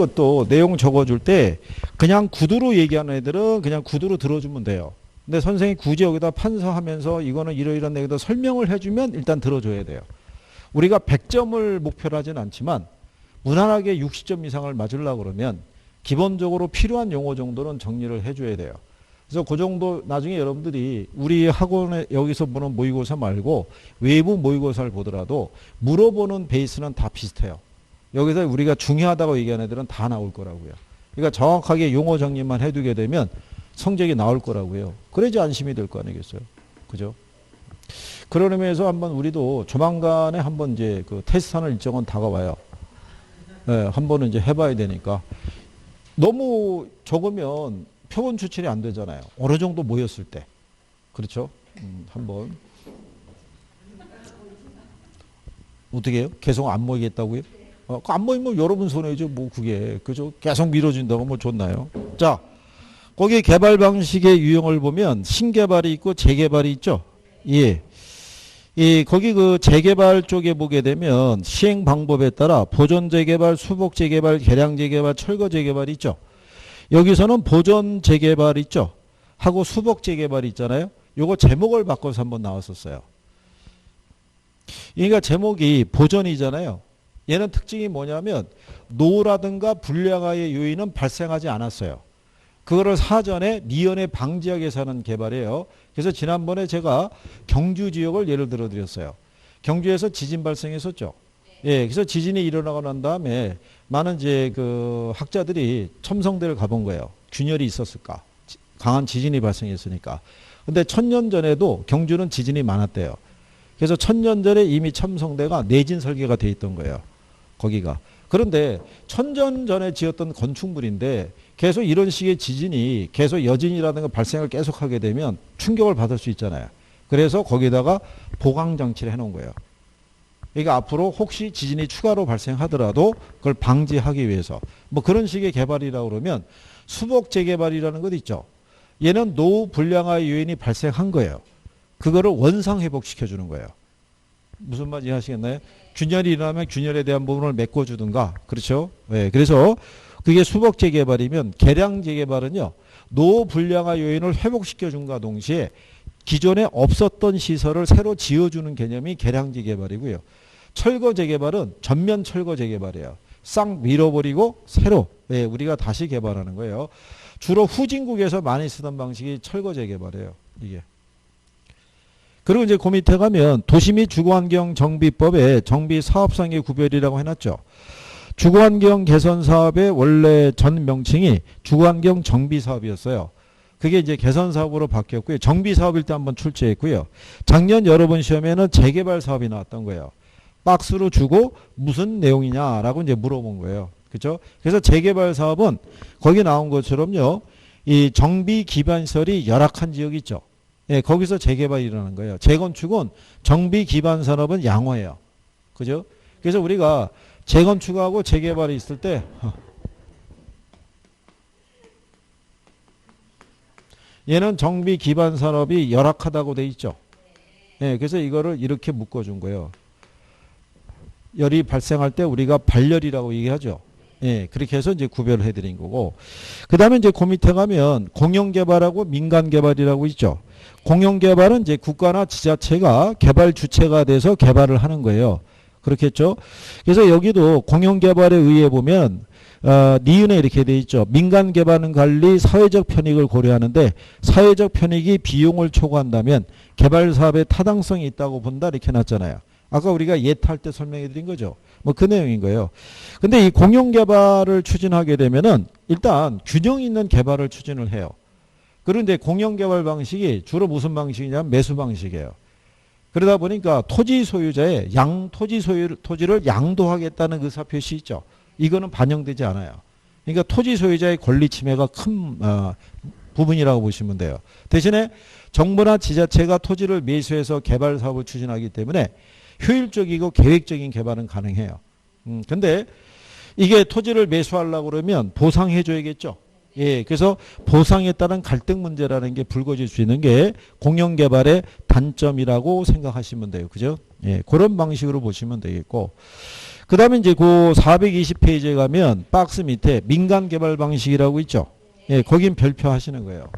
것도 내용 적어줄 때 그냥 구두로 얘기하는 애들은 그냥 구두로 들어주면 돼요. 근데 선생님이 굳이 여기다 판서하면서 이거는 이러이런 얘기도 설명을 해주면 일단 들어줘야 돼요. 우리가 100점을 목표로 하진 않지만 무난하게 60점 이상을 맞으려고 그러면 기본적으로 필요한 용어 정도는 정리를 해줘야 돼요. 그래서 그 정도 나중에 여러분들이 우리 학원에 여기서 보는 모의고사 말고 외부 모의고사를 보더라도 물어보는 베이스는 다 비슷해요. 여기서 우리가 중요하다고 얘기하는 애들은 다 나올 거라고요. 그러니까 정확하게 용어 정리만 해두게 되면 성적이 나올 거라고요. 그래야지 안심이 될 거 아니겠어요. 그죠? 그런 의미에서 한번 우리도 조만간에 한번 이제 그 테스트하는 일정은 다가와요. 네, 한번은 이제 해봐야 되니까. 너무 적으면 표본 추출이 안 되잖아요. 어느 정도 모였을 때. 그렇죠? 한번. 어떻게 해요? 계속 안 모이겠다고요? 안 모이면 여러분 손해죠. 뭐 그게. 그죠? 계속 미뤄진다고 뭐 좋나요? 자, 거기 개발 방식의 유형을 보면 신개발이 있고 재개발이 있죠. 예. 거기 그 재개발 쪽에 보게 되면 시행 방법에 따라 보존 재개발, 수복 재개발, 개량 재개발, 철거 재개발이 있죠. 여기서는 보존 재개발 있죠. 하고 수복 재개발 있잖아요. 요거 제목을 바꿔서 한번 나왔었어요. 그러니까 제목이 보존이잖아요. 얘는 특징이 뭐냐면 노라든가 불량화의 요인은 발생하지 않았어요. 그거를 사전에 미연에 방지하기 위해서 하는 개발이에요. 그래서 지난번에 제가 경주 지역을 예를 들어 드렸어요. 경주에서 지진 발생했었죠. 예, 그래서 지진이 일어나고 난 다음에 많은 이제 그 학자들이 첨성대를 가본 거예요. 균열이 있었을까? 강한 지진이 발생했으니까. 근데 1000년 전에도 경주는 지진이 많았대요. 그래서 1000년 전에 이미 첨성대가 내진 설계가 돼 있던 거예요. 거기가. 그런데 1000년 전에 지었던 건축물인데 계속 이런 식의 지진이 계속 여진이라든가 발생을 계속하게 되면 충격을 받을 수 있잖아요. 그래서 거기다가 보강장치를 해놓은 거예요. 그러니까 앞으로 혹시 지진이 추가로 발생하더라도 그걸 방지하기 위해서 뭐 그런 식의 개발이라고 그러면 수복 재개발이라는 것 있죠. 얘는 노후 불량화 요인이 발생한 거예요. 그거를 원상 회복시켜주는 거예요. 무슨 말인지 이해하시겠나요? 균열이 일어나면 균열에 대한 부분을 메꿔주든가. 그렇죠? 네, 그래서 그게 수복 재개발이면 개량 재개발은요. 노후 불량화 요인을 회복시켜준과 동시에 기존에 없었던 시설을 새로 지어주는 개념이 개량 재개발이고요. 철거 재개발은 전면 철거 재개발이에요. 싹 밀어버리고 새로 우리가 다시 개발하는 거예요. 주로 후진국에서 많이 쓰던 방식이 철거 재개발이에요. 이게. 그리고 이제 그 밑에 가면 도시 및 주거환경 정비법에 정비사업상의 구별이라고 해놨죠. 주거환경 개선 사업의 원래 전 명칭이 주거환경 정비사업이었어요. 그게 이제 개선 사업으로 바뀌었고요. 정비 사업일 때 한번 출제했고요. 작년 여러분 시험에는 재개발 사업이 나왔던 거예요. 박스로 주고 무슨 내용이냐라고 이제 물어본 거예요. 그렇죠? 그래서 재개발 사업은 거기 나온 것처럼요. 이 정비 기반 시설이 열악한 지역이 있죠. 예, 거기서 재개발이 일어나는 거예요. 재건축은 정비 기반 산업은 양호해요. 그죠? 그래서 우리가 재건축하고 재개발이 있을 때 얘는 정비 기반 산업이 열악하다고 돼 있죠. 예, 그래서 이거를 이렇게 묶어준 거예요. 열이 발생할 때 우리가 발열이라고 얘기하죠. 예, 그렇게 해서 이제 구별을 해드린 거고. 그 다음에 이제 그 밑에 가면 공영개발하고 민간개발이라고 있죠. 공영개발은 이제 국가나 지자체가 개발 주체가 돼서 개발을 하는 거예요. 그렇겠죠. 그래서 여기도 공영개발에 의해 보면 니은에 이렇게 돼 있죠. 민간개발은 관리, 사회적 편익을 고려하는데 사회적 편익이 비용을 초과한다면 개발사업의 타당성이 있다고 본다 이렇게 놨잖아요. 아까 우리가 예탈 때 설명해 드린 거죠. 뭐 그 내용인 거예요. 근데 이 공영개발을 추진하게 되면은 일단 균형 있는 개발을 추진을 해요. 그런데 공영개발 방식이 주로 무슨 방식이냐면 매수 방식이에요. 그러다 보니까 토지 소유자의 토지를 양도하겠다는 의사표시 있죠. 이거는 반영되지 않아요. 그러니까 토지 소유자의 권리 침해가 큰 부분이라고 보시면 돼요. 대신에 정부나 지자체가 토지를 매수해서 개발 사업을 추진하기 때문에 효율적이고 계획적인 개발은 가능해요. 근데 이게 토지를 매수하려고 그러면 보상해 줘야겠죠. 예, 그래서 보상에 따른 갈등 문제라는 게 불거질 수 있는 게 공영개발의 단점이라고 생각하시면 돼요. 그죠? 예, 그런 방식으로 보시면 되겠고. 그 다음에 이제 그 420페이지에 가면 박스 밑에 민간 개발 방식이라고 있죠. 예, 거긴 별표 하시는 거예요.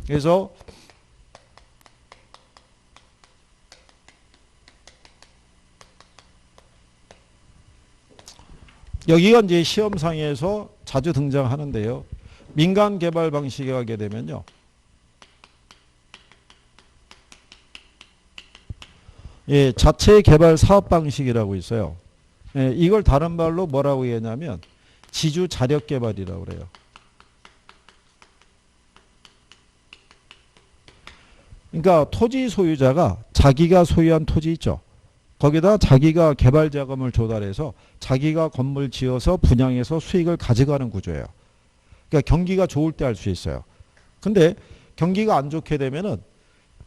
그래서 여기가 이제 시험상에서 자주 등장하는데요. 민간 개발 방식에 가게 되면요. 예, 자체 개발 사업 방식이라고 있어요. 예, 이걸 다른 말로 뭐라고 얘기하냐면 지주 자력 개발이라고 그래요. 그러니까 토지 소유자가 자기가 소유한 토지 있죠. 거기다 자기가 개발 자금을 조달해서 자기가 건물 지어서 분양해서 수익을 가져가는 구조예요. 그러니까 경기가 좋을 때 할 수 있어요. 근데 경기가 안 좋게 되면은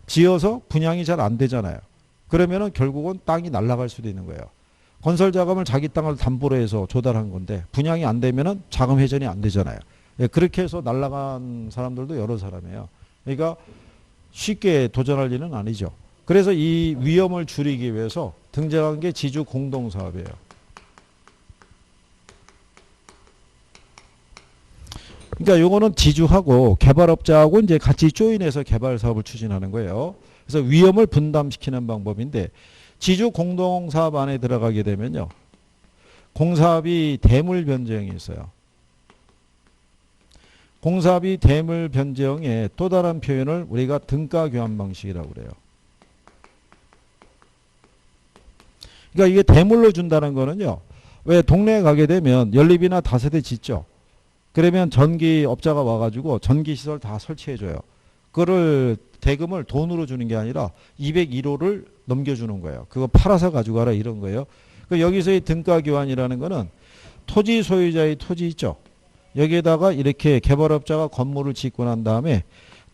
지어서 분양이 잘 안 되잖아요. 그러면은 결국은 땅이 날아갈 수도 있는 거예요. 건설 자금을 자기 땅을 담보로 해서 조달한 건데 분양이 안 되면은 자금 회전이 안 되잖아요. 예, 그렇게 해서 날아간 사람들도 여러 사람이에요. 그러니까 쉽게 도전할 일은 아니죠. 그래서 이 위험을 줄이기 위해서 등장한 게 지주 공동사업이에요. 그러니까 요거는 지주하고 개발업자하고 이제 같이 조인해서 개발 사업을 추진하는 거예요. 그래서 위험을 분담시키는 방법인데 지주 공동사업 안에 들어가게 되면요. 공사비 대물 변제형이 있어요. 공사비 대물 변제형의 또 다른 표현을 우리가 등가 교환 방식이라고 그래요. 그러니까 이게 대물로 준다는 거는요. 왜 동네에 가게 되면 연립이나 다세대 짓죠. 그러면 전기업자가 와가지고 전기시설 다 설치해줘요. 그거를 대금을 돈으로 주는 게 아니라 201호를 넘겨주는 거예요. 그거 팔아서 가져가라 이런 거예요. 여기서의 등가 교환이라는 거는 토지 소유자의 토지 있죠. 여기에다가 이렇게 개발업자가 건물을 짓고 난 다음에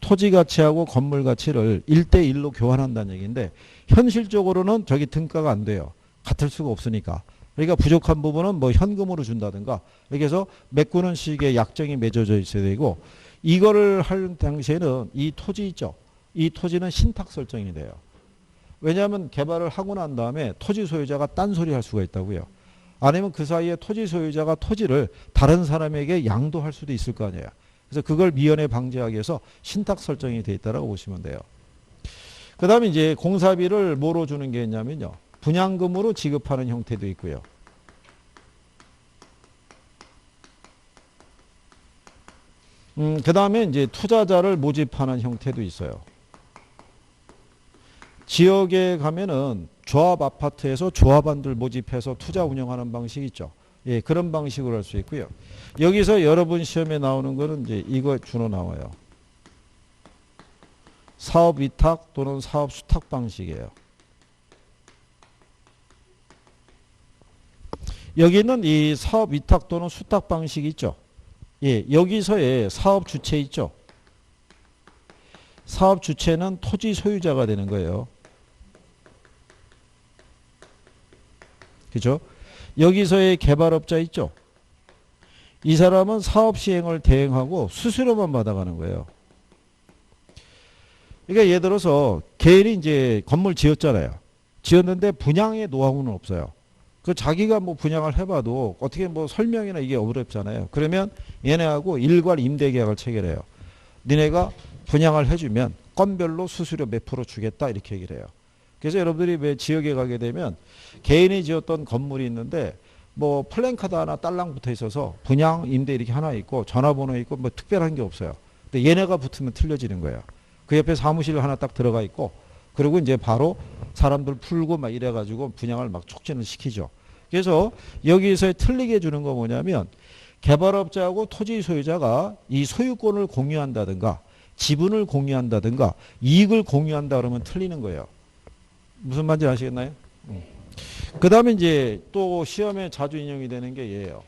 토지 가치하고 건물 가치를 1대1로 교환한다는 얘기인데 현실적으로는 저기 등가가 안 돼요. 같을 수가 없으니까. 그러니까 부족한 부분은 뭐 현금으로 준다든가 이렇게 해서 메꾸는 식의 약정이 맺어져 있어야 되고 이거를 할 당시에는 이 토지 있죠. 이 토지는 신탁 설정이 돼요. 왜냐하면 개발을 하고 난 다음에 토지 소유자가 딴소리 할 수가 있다고요. 아니면 그 사이에 토지 소유자가 토지를 다른 사람에게 양도할 수도 있을 거 아니에요. 그래서 그걸 미연에 방지하기 위해서 신탁 설정이 돼 있다라고 보시면 돼요. 그 다음에 이제 공사비를 뭐로 주는 게 있냐면요. 분양금으로 지급하는 형태도 있고요. 그 다음에 이제 투자자를 모집하는 형태도 있어요. 지역에 가면은 조합 아파트에서 조합원들 모집해서 투자 운영하는 방식 있죠. 예, 그런 방식으로 할 수 있고요. 여기서 여러분 시험에 나오는 거는 이제 이거 주로 나와요. 사업 위탁 또는 사업 수탁 방식이에요. 여기는 이 사업 위탁 또는 수탁 방식이 있죠. 예, 여기서의 사업 주체 있죠. 사업 주체는 토지 소유자가 되는 거예요. 그죠? 여기서의 개발업자 있죠. 이 사람은 사업 시행을 대행하고 수수료만 받아가는 거예요. 그러니까 예를 들어서 개인이 이제 건물 지었잖아요. 지었는데 분양의 노하우는 없어요. 그 자기가 뭐 분양을 해봐도 어떻게 뭐 설명이나 이게 어렵잖아요. 그러면 얘네하고 일괄 임대 계약을 체결해요. 니네가 분양을 해주면 건별로 수수료 몇 프로 주겠다 이렇게 얘기를 해요. 그래서 여러분들이 왜 지역에 가게 되면 개인이 지었던 건물이 있는데 뭐 플랜카드 하나 딸랑 붙어 있어서 분양 임대 이렇게 하나 있고 전화번호 있고 뭐 특별한 게 없어요. 근데 얘네가 붙으면 틀려지는 거예요. 그 옆에 사무실 하나 딱 들어가 있고 그리고 이제 바로 사람들 풀고 막 이래가지고 분양을 막 촉진을 시키죠. 그래서 여기서 틀리게 주는 거 뭐냐면 개발업자하고 토지 소유자가 이 소유권을 공유한다든가 지분을 공유한다든가 이익을 공유한다 그러면 틀리는 거예요. 무슨 말인지 아시겠나요? 그 다음에 이제 또 시험에 자주 인용이 되는 게 얘예요.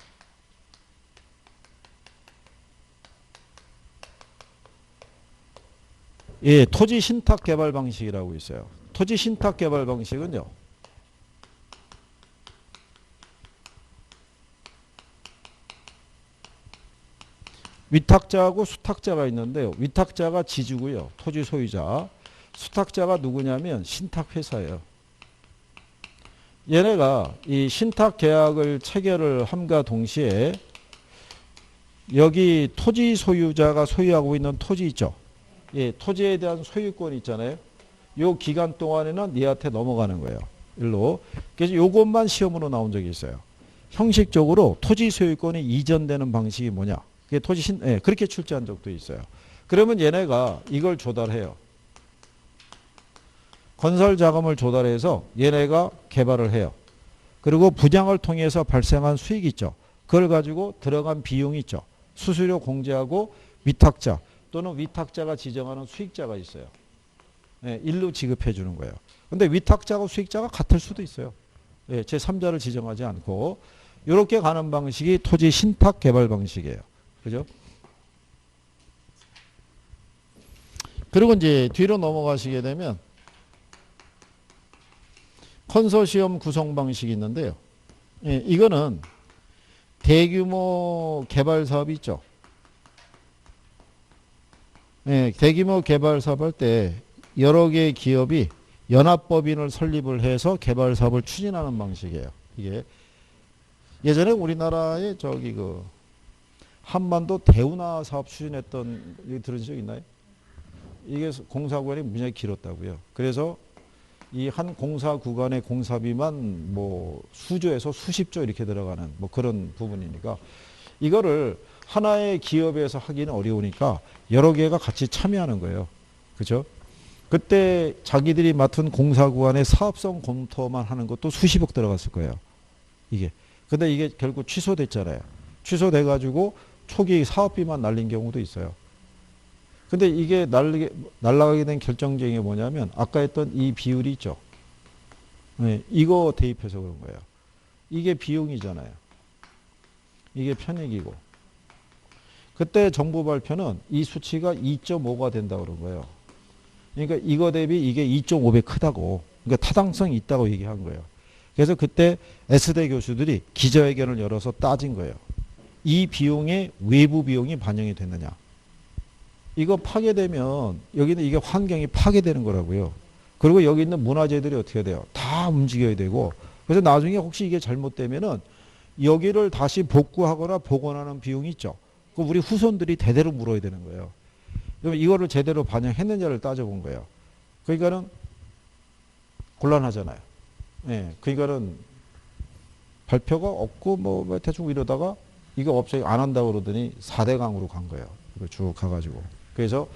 예, 토지 신탁 개발 방식이라고 있어요. 토지 신탁 개발 방식은요. 위탁자하고 수탁자가 있는데요. 위탁자가 지주고요. 토지 소유자. 수탁자가 누구냐면 신탁회사예요. 얘네가 이 신탁 계약을 체결을 함과 동시에 여기 토지 소유자가 소유하고 있는 토지 있죠. 예, 토지에 대한 소유권 있잖아요. 요 기간 동안에는 얘한테 넘어가는 거예요. 일로. 그래서 요것만 시험으로 나온 적이 있어요. 형식적으로 토지 소유권이 이전되는 방식이 뭐냐. 그게 예, 그렇게 출제한 적도 있어요. 그러면 얘네가 이걸 조달해요. 건설 자금을 조달해서 얘네가 개발을 해요. 그리고 분양을 통해서 발생한 수익 있죠. 그걸 가지고 들어간 비용이 있죠. 수수료 공제하고 위탁자 또는 위탁자가 지정하는 수익자가 있어요. 예, 일로 지급해 주는 거예요. 근데 위탁자하고 수익자가 같을 수도 있어요. 예, 제3자를 지정하지 않고 이렇게 가는 방식이 토지 신탁 개발 방식이에요. 그죠? 그리고 이제 뒤로 넘어가시게 되면 컨소시엄 구성 방식이 있는데요. 예, 이거는 대규모 개발 사업이 있죠. 예, 대규모 개발 사업 할 때 여러 개의 기업이 연합법인을 설립을 해서 개발 사업을 추진하는 방식이에요. 이게 예전에 우리나라에 저기 그 한반도 대운하 사업 추진했던 이거 들으신 적 있나요? 이게 공사 구간이 굉장히 길었다고요. 그래서 이 한 공사 구간의 공사비만 뭐 수조에서 수십조 이렇게 들어가는 뭐 그런 부분이니까 이거를 하나의 기업에서 하기는 어려우니까 여러 개가 같이 참여하는 거예요. 그죠? 그때 자기들이 맡은 공사 구간의 사업성 검토만 하는 것도 수십억 들어갔을 거예요. 이게. 근데 이게 결국 취소됐잖아요. 취소돼 가지고 초기 사업비만 날린 경우도 있어요. 근데 이게 날라가게 된 결정적인 게 뭐냐면 아까 했던 이 비율이 있죠. 네, 이거 대입해서 그런 거예요. 이게 비용이잖아요. 이게 편익이고. 그때 정부 발표는 이 수치가 2.5가 된다고 그런 거예요. 그러니까 이거 대비 이게 2.5배 크다고. 그러니까 타당성이 있다고 얘기한 거예요. 그래서 그때 S대 교수들이 기자회견을 열어서 따진 거예요. 이 비용에 외부 비용이 반영이 됐느냐. 이거 파괴되면 여기는 이게 환경이 파괴되는 거라고요. 그리고 여기 있는 문화재들이 어떻게 돼요? 다 움직여야 되고. 그래서 나중에 혹시 이게 잘못되면은 여기를 다시 복구하거나 복원하는 비용이 있죠. 그 우리 후손들이 대대로 물어야 되는 거예요. 그럼 이거를 제대로 반영했느냐를 따져본 거예요. 그러니까는 곤란하잖아요. 예, 그러니까는 발표가 없고 뭐 대충 이러다가 이거 없어요. 안 한다고 그러더니 4대강으로 간 거예요. 쭉 가가지고. 그래서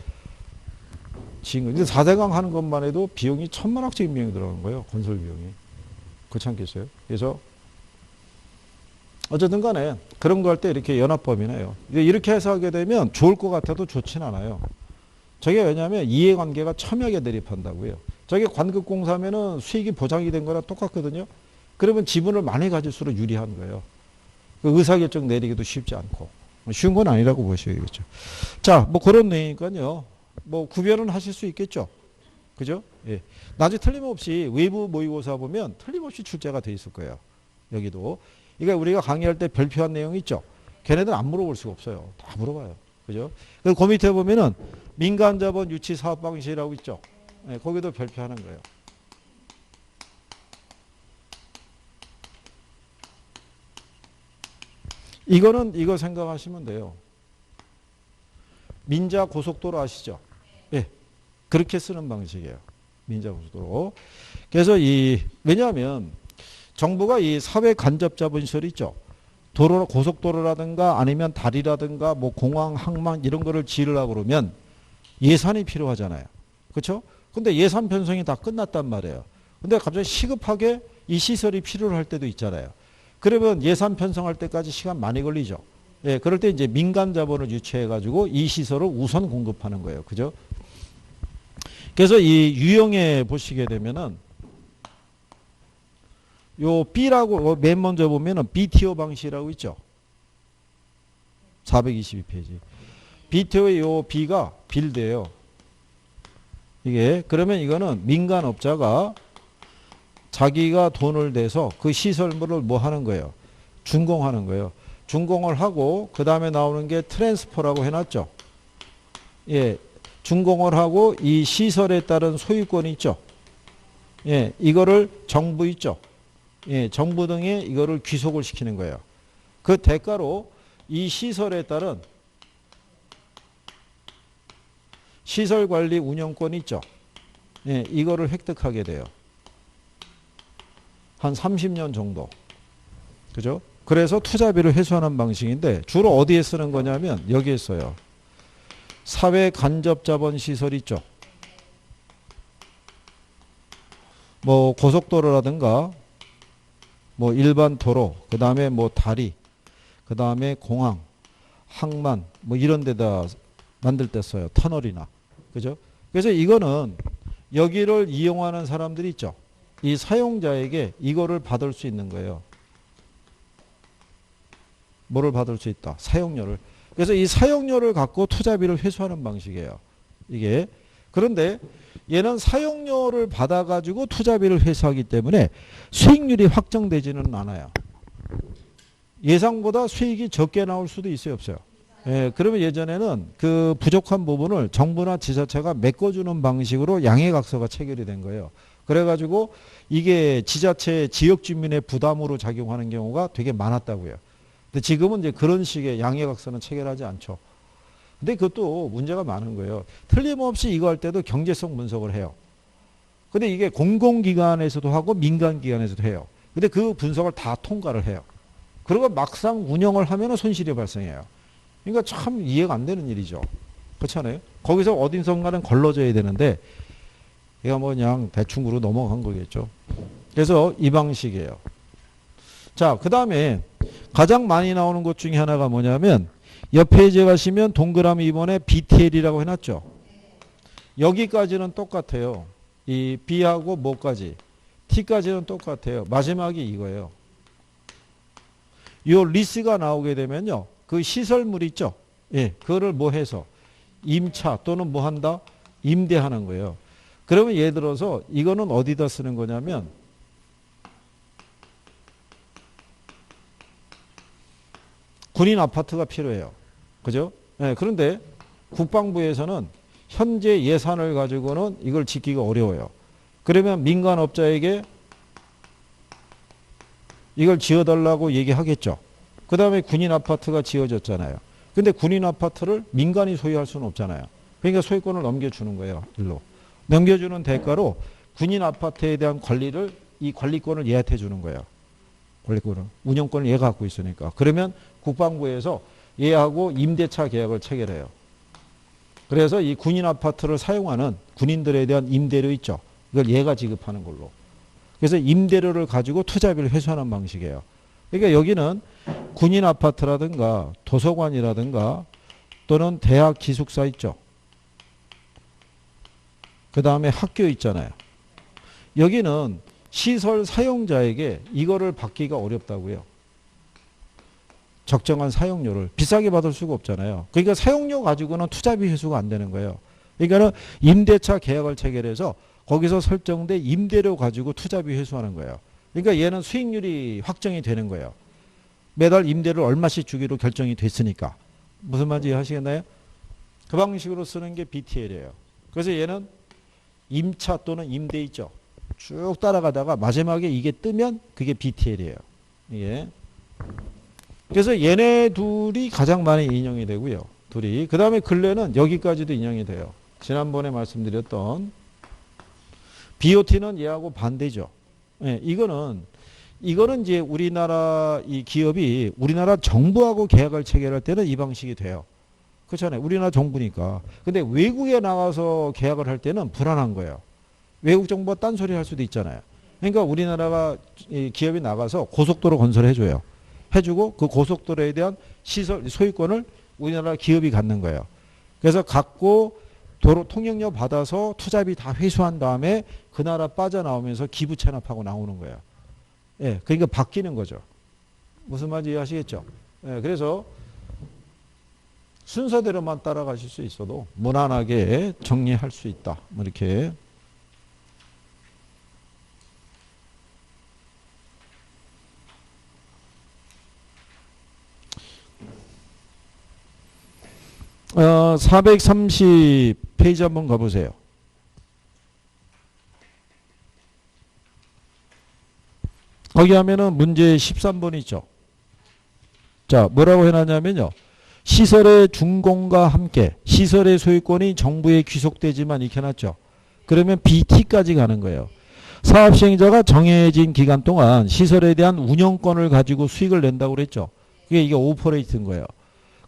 지금 근데 4대강 하는 것만 해도 비용이 천만억짜리 비용이 들어간 거예요. 건설 비용이. 그렇지 않겠어요? 그래서 어쨌든 간에 그런 거 할 때 이렇게 연합법이네요. 이렇게 해서 하게 되면 좋을 것 같아도 좋진 않아요. 저게 왜냐하면 이해관계가 첨예하게 대립한다고요. 저게 관급공사면은 수익이 보장이 된 거랑 똑같거든요. 그러면 지분을 많이 가질수록 유리한 거예요. 그 의사결정 내리기도 쉽지 않고. 쉬운 건 아니라고 보셔야겠죠. 자, 뭐 그런 내용이니까요. 뭐 구별은 하실 수 있겠죠. 그죠? 예. 나중에 틀림없이 외부 모의고사 보면 틀림없이 출제가 돼 있을 거예요. 여기도. 그러니까 우리가 강의할 때 별표한 내용이 있죠. 걔네들 안 물어볼 수가 없어요. 다 물어봐요. 그죠? 그리고 그 밑에 보면은 민간자본 유치 사업 방식이라고 있죠. 예, 거기도 별표하는 거예요. 이거는 이거 생각하시면 돼요. 민자 고속도로 아시죠? 예. 그렇게 쓰는 방식이에요. 민자 고속도로. 그래서 왜냐하면 정부가 이 사회 간접 자본 시설 있죠. 도로, 고속도로라든가 아니면 다리라든가 뭐 공항, 항만 이런 거를 지으려고 그러면 예산이 필요하잖아요. 그렇죠? 근데 예산 편성이 다 끝났단 말이에요. 근데 갑자기 시급하게 이 시설이 필요할 때도 있잖아요. 그러면 예산 편성할 때까지 시간 많이 걸리죠. 예, 그럴 때 이제 민간 자본을 유치해가지고 이 시설을 우선 공급하는 거예요. 그죠? 그래서 이 유형에 보시게 되면은 요 B라고 맨 먼저 보면은 BTO 방식이라고 있죠. 422페이지. BTO의 요 B가 빌드예요. 이게 그러면 이거는 민간업자가 자기가 돈을 내서 그 시설물을 뭐 하는 거예요? 준공하는 거예요. 준공을 하고 그 다음에 나오는 게 트랜스퍼라고 해놨죠. 예, 준공을 하고 이 시설에 따른 소유권이 있죠. 예, 이거를 정부 있죠. 예, 정부 등에 이거를 귀속을 시키는 거예요. 그 대가로 이 시설에 따른 시설관리 운영권 있죠. 예, 이거를 획득하게 돼요. 한 30년 정도. 그죠? 그래서 투자비를 회수하는 방식인데 주로 어디에 쓰는 거냐면 여기에 써요. 사회 간접 자본 시설 있죠. 뭐 고속도로라든가 뭐 일반 도로, 그 다음에 뭐 다리, 그 다음에 공항, 항만 뭐 이런 데다 만들 때 써요. 터널이나. 그죠? 그래서 이거는 여기를 이용하는 사람들이 있죠. 이 사용자에게 이거를 받을 수 있는 거예요. 뭐를 받을 수 있다? 사용료를. 그래서 이 사용료를 갖고 투자비를 회수하는 방식이에요. 이게. 그런데 얘는 사용료를 받아가지고 투자비를 회수하기 때문에 수익률이 확정되지는 않아요. 예상보다 수익이 적게 나올 수도 있어요, 없어요? 예, 그러면 예전에는 그 부족한 부분을 정부나 지자체가 메꿔주는 방식으로 양해각서가 체결이 된 거예요. 그래가지고 이게 지자체 지역 주민의 부담으로 작용하는 경우가 되게 많았다고요. 근데 지금은 이제 그런 식의 양해각서는 체결하지 않죠. 근데 그것도 문제가 많은 거예요. 틀림없이 이거 할 때도 경제성 분석을 해요. 근데 이게 공공기관에서도 하고 민간기관에서도 해요. 근데 그 분석을 다 통과를 해요. 그리고 막상 운영을 하면 손실이 발생해요. 그러니까 참 이해가 안 되는 일이죠. 그렇잖아요. 거기서 어딘선가는 걸러져야 되는데 얘가 뭐 그냥 대충으로 넘어간 거겠죠. 그래서 이 방식이에요. 자, 그 다음에 가장 많이 나오는 것 중에 하나가 뭐냐면 옆 페이지에 가시면 동그라미 2번에 BTL이라고 해놨죠. 여기까지는 똑같아요. 이 B하고 뭐까지? T까지는 똑같아요. 마지막이 이거예요. 요 리스가 나오게 되면요. 그 시설물 있죠. 예, 그거를 뭐 해서 임차 또는 뭐 한다? 임대하는 거예요. 그러면 예를 들어서 이거는 어디다 쓰는 거냐면 군인 아파트가 필요해요. 그죠? 예, 그런데 국방부에서는 현재 예산을 가지고는 이걸 짓기가 어려워요. 그러면 민간업자에게 이걸 지어달라고 얘기하겠죠. 그 다음에 군인 아파트가 지어졌잖아요. 근데 군인 아파트를 민간이 소유할 수는 없잖아요. 그러니까 소유권을 넘겨주는 거예요. 일로. 넘겨주는 대가로 군인 아파트에 대한 관리를 이 관리권을 얘한테 주는 거예요. 관리권을. 운영권을 얘가 갖고 있으니까. 그러면 국방부에서 얘하고 임대차 계약을 체결해요. 그래서 이 군인 아파트를 사용하는 군인들에 대한 임대료 있죠. 이걸 얘가 지급하는 걸로. 그래서 임대료를 가지고 투자비를 회수하는 방식이에요. 그러니까 여기는 군인 아파트라든가 도서관이라든가 또는 대학 기숙사 있죠. 그 다음에 학교 있잖아요. 여기는 시설 사용자에게 이거를 받기가 어렵다고요. 적정한 사용료를 비싸게 받을 수가 없잖아요. 그러니까 사용료 가지고는 투자비 회수가 안 되는 거예요. 그러니까는 임대차 계약을 체결해서 거기서 설정된 임대료 가지고 투자비 회수하는 거예요. 그러니까 얘는 수익률이 확정이 되는 거예요. 매달 임대를 얼마씩 주기로 결정이 됐으니까. 무슨 말인지 이해하시겠나요? 그 방식으로 쓰는 게 BTL이에요. 그래서 얘는 임차 또는 임대 있죠. 쭉 따라가다가 마지막에 이게 뜨면 그게 BTL이에요. 이게. 그래서 얘네 둘이 가장 많이 인용이 되고요. 둘이. 그 다음에 근래는 여기까지도 인용이 돼요. 지난번에 말씀드렸던 BOT는 얘하고 반대죠. 예, 이거는 이제 우리나라 이 기업이 우리나라 정부하고 계약을 체결할 때는 이 방식이 돼요. 그렇잖아요. 우리나라 정부니까. 근데 외국에 나가서 계약을 할 때는 불안한 거예요. 외국 정부가 딴소리 할 수도 있잖아요. 그러니까 우리나라가 기업이 나가서 고속도로 건설해줘요. 해주고 그 고속도로에 대한 시설 소유권을 우리나라 기업이 갖는 거예요. 그래서 갖고 도로 통행료 받아서 투자비 다 회수한 다음에 그 나라 빠져나오면서 기부 체납하고 나오는 거예요. 예, 그러니까 바뀌는 거죠. 무슨 말인지 이해하시겠죠? 예, 그래서 순서대로만 따라가실 수 있어도 무난하게 정리할 수 있다. 뭐 이렇게. 어, 430페이지 한번 가보세요. 거기 하면은 문제 13번 있죠. 자, 뭐라고 해놨냐면요. 시설의 준공과 함께 시설의 소유권이 정부에 귀속되지만 이렇게 해놨죠. 그러면 BT까지 가는 거예요. 사업시행자가 정해진 기간 동안 시설에 대한 운영권을 가지고 수익을 낸다고 그랬죠. 이게 오퍼레이트인 거예요.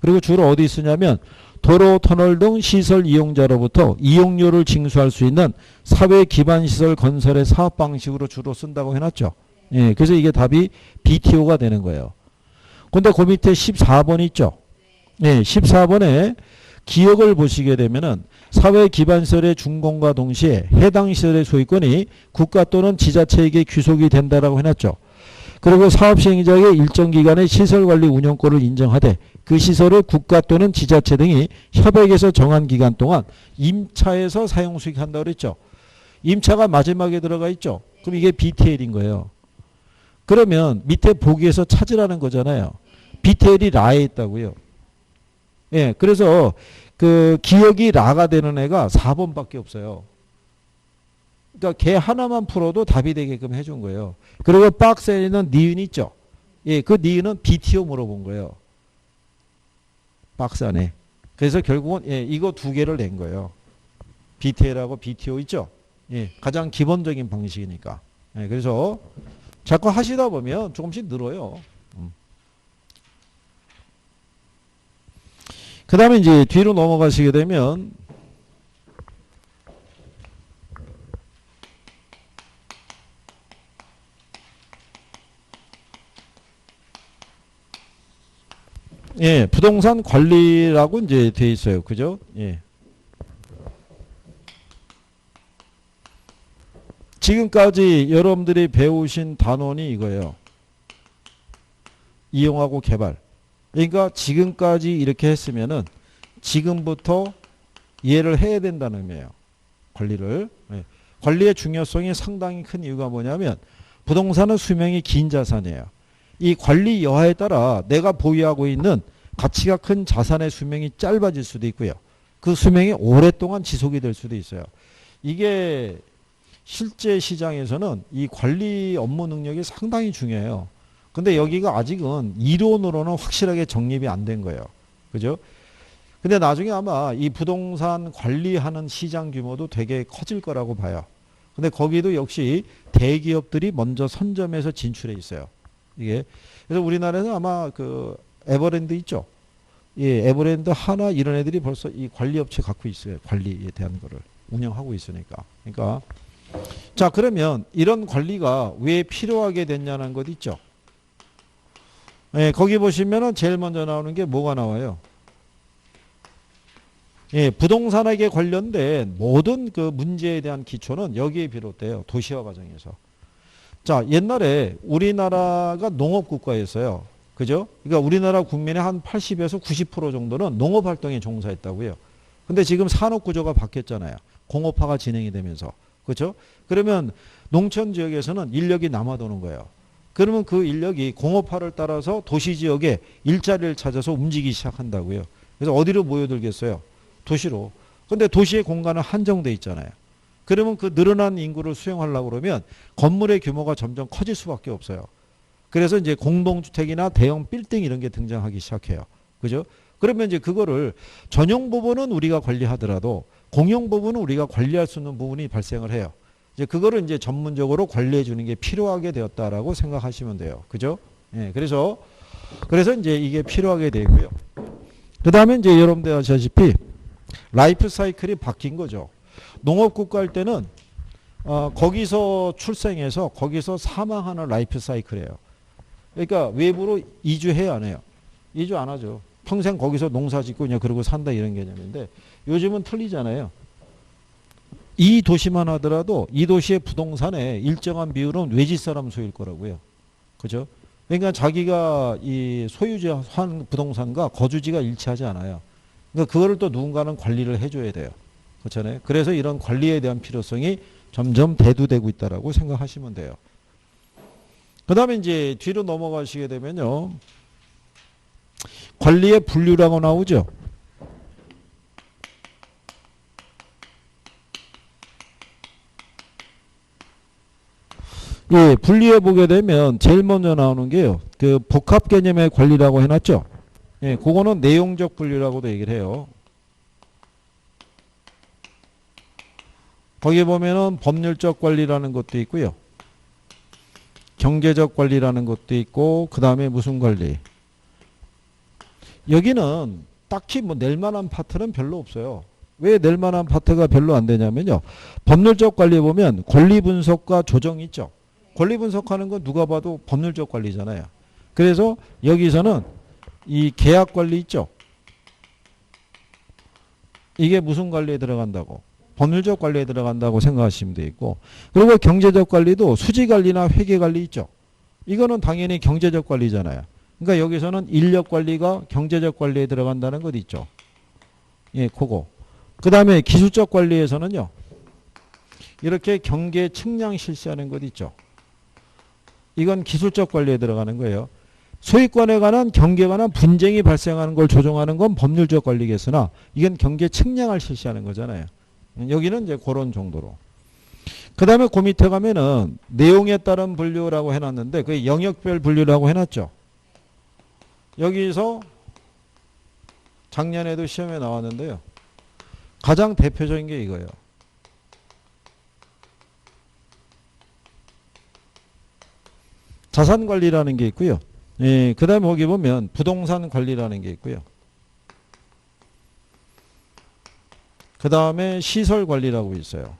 그리고 주로 어디 쓰냐면 도로, 터널 등 시설 이용자로부터 이용료를 징수할 수 있는 사회 기반 시설 건설의 사업 방식으로 주로 쓴다고 해놨죠. 예, 그래서 이게 답이 BTO가 되는 거예요. 근데 그 밑에 14번 있죠. 예, 14번에 기억을 보시게 되면은 사회 기반 시설의 준공과 동시에 해당 시설의 소유권이 국가 또는 지자체에게 귀속이 된다라고 해놨죠. 그리고 사업 시행자에게 일정 기간의 시설관리 운영권을 인정하되 그 시설을 국가 또는 지자체 등이 협약에서 정한 기간 동안 임차에서 사용 수익한다고 그랬죠. 임차가 마지막에 들어가 있죠. 그럼 이게 BTL인 거예요. 그러면 밑에 보기에서 찾으라는 거잖아요. BTL이 라에 있다고요. 예, 그래서 그 기억이 라가 되는 애가 4번밖에 없어요. 그러니까 걔 하나만 풀어도 답이 되게끔 해준 거예요. 그리고 박스에 있는 니은 있죠. 예, 그 니은은 BTO 물어본 거예요. 박스 안에. 그래서 결국은 예, 이거 두 개를 낸 거예요. BTL하고 BTO 있죠. 예, 가장 기본적인 방식이니까. 예, 그래서 자꾸 하시다 보면 조금씩 늘어요. 그 다음에 이제 뒤로 넘어가시게 되면 예, 부동산 관리라고 이제 돼 있어요. 그죠? 예. 지금까지 여러분들이 배우신 단원이 이거예요. 이용하고 개발. 그러니까 지금까지 이렇게 했으면은 지금부터 이해를 해야 된다는 의미예요. 관리를. 예. 관리의 중요성이 상당히 큰 이유가 뭐냐면 부동산은 수명이 긴 자산이에요. 이 관리 여하에 따라 내가 보유하고 있는 가치가 큰 자산의 수명이 짧아질 수도 있고요. 그 수명이 오랫동안 지속이 될 수도 있어요. 이게 실제 시장에서는 이 관리 업무 능력이 상당히 중요해요. 근데 여기가 아직은 이론으로는 확실하게 정립이 안 된 거예요. 그죠? 근데 나중에 아마 이 부동산 관리하는 시장 규모도 되게 커질 거라고 봐요. 근데 거기도 역시 대기업들이 먼저 선점해서 진출해 있어요. 이게. 그래서 우리나라에서 아마 그 에버랜드 있죠. 예, 에버랜드 하나 이런 애들이 벌써 이 관리업체 갖고 있어요. 관리에 대한 거를 운영하고 있으니까. 그러니까 자, 그러면 이런 관리가 왜 필요하게 됐냐는 것 있죠. 예, 거기 보시면은 제일 먼저 나오는 게 뭐가 나와요? 예, 부동산에게 관련된 모든 그 문제에 대한 기초는 여기에 비롯돼요. 도시화 과정에서. 자, 옛날에 우리나라가 농업국가였어요. 그죠? 그러니까 우리나라 국민의 한 80에서 90% 정도는 농업활동에 종사했다고요. 근데 지금 산업구조가 바뀌었잖아요. 공업화가 진행이 되면서. 그렇죠? 그러면 농촌 지역에서는 인력이 남아도는 거예요. 그러면 그 인력이 공업화를 따라서 도시 지역에 일자리를 찾아서 움직이기 시작한다고요. 그래서 어디로 모여들겠어요? 도시로. 근데 도시의 공간은 한정돼 있잖아요. 그러면 그 늘어난 인구를 수용하려고 그러면 건물의 규모가 점점 커질 수밖에 없어요. 그래서 이제 공동주택이나 대형 빌딩 이런 게 등장하기 시작해요. 그죠? 그러면 이제 그거를 전용 부분은 우리가 관리하더라도 공용 부분은 우리가 관리할 수 있는 부분이 발생을 해요. 이제 그거를 이제 전문적으로 관리해 주는 게 필요하게 되었다라고 생각하시면 돼요. 그죠? 예, 그래서 이제 이게 필요하게 되고요. 그 다음에 이제 여러분들 아시다시피 라이프 사이클이 바뀐 거죠. 농업국가 할 때는 거기서 출생해서 거기서 사망하는 라이프 사이클이에요. 그러니까 외부로 이주해야 안 해요. 이주 안 하죠. 평생 거기서 농사 짓고 그냥 그러고 산다 이런 개념인데 요즘은 틀리잖아요. 이 도시만 하더라도 이 도시의 부동산의 일정한 비율은 외지 사람 소유일 거라고요. 그죠? 그러니까 자기가 이 소유한 부동산과 거주지가 일치하지 않아요. 그러니까 그거를 또 누군가는 관리를 해줘야 돼요. 그렇잖아요. 그래서 이런 관리에 대한 필요성이 점점 대두되고 있다라고 생각하시면 돼요. 그 다음에 이제 뒤로 넘어가시게 되면요. 관리의 분류라고 나오죠. 예, 분리해 보게 되면 제일 먼저 나오는 게요. 그 복합 개념의 관리라고 해놨죠. 예, 그거는 내용적 분류라고도 얘기를 해요. 거기 보면은 법률적 관리라는 것도 있고요. 경제적 관리라는 것도 있고, 그 다음에 무슨 관리? 여기는 딱히 뭐 낼 만한 파트는 별로 없어요. 왜 낼 만한 파트가 별로 안 되냐면요. 법률적 관리에 보면 권리 분석과 조정 있죠. 권리 분석하는 건 누가 봐도 법률적 관리잖아요. 그래서 여기서는 이 계약 관리 있죠. 이게 무슨 관리에 들어간다고? 법률적 관리에 들어간다고 생각하시면 되겠고, 그리고 경제적 관리도 수지 관리나 회계 관리 있죠. 이거는 당연히 경제적 관리잖아요. 그러니까 여기서는 인력 관리가 경제적 관리에 들어간다는 것 있죠. 예, 그거. 그 다음에 기술적 관리에서는요, 이렇게 경계 측량 실시하는 것 있죠. 이건 기술적 관리에 들어가는 거예요. 소유권에 관한 경계에 관한 분쟁이 발생하는 걸 조정하는 건 법률적 관리겠으나 이건 경계 측량을 실시하는 거잖아요. 여기는 이제 그런 정도로. 그 다음에 그 밑에 가면은 내용에 따른 분류라고 해놨는데 그게 영역별 분류라고 해놨죠. 여기서 작년에도 시험에 나왔는데요. 가장 대표적인 게 이거예요. 자산관리라는 게 있고요. 예, 그 다음에 거기 보면 부동산 관리라는 게 있고요. 그 다음에 시설 관리라고 있어요.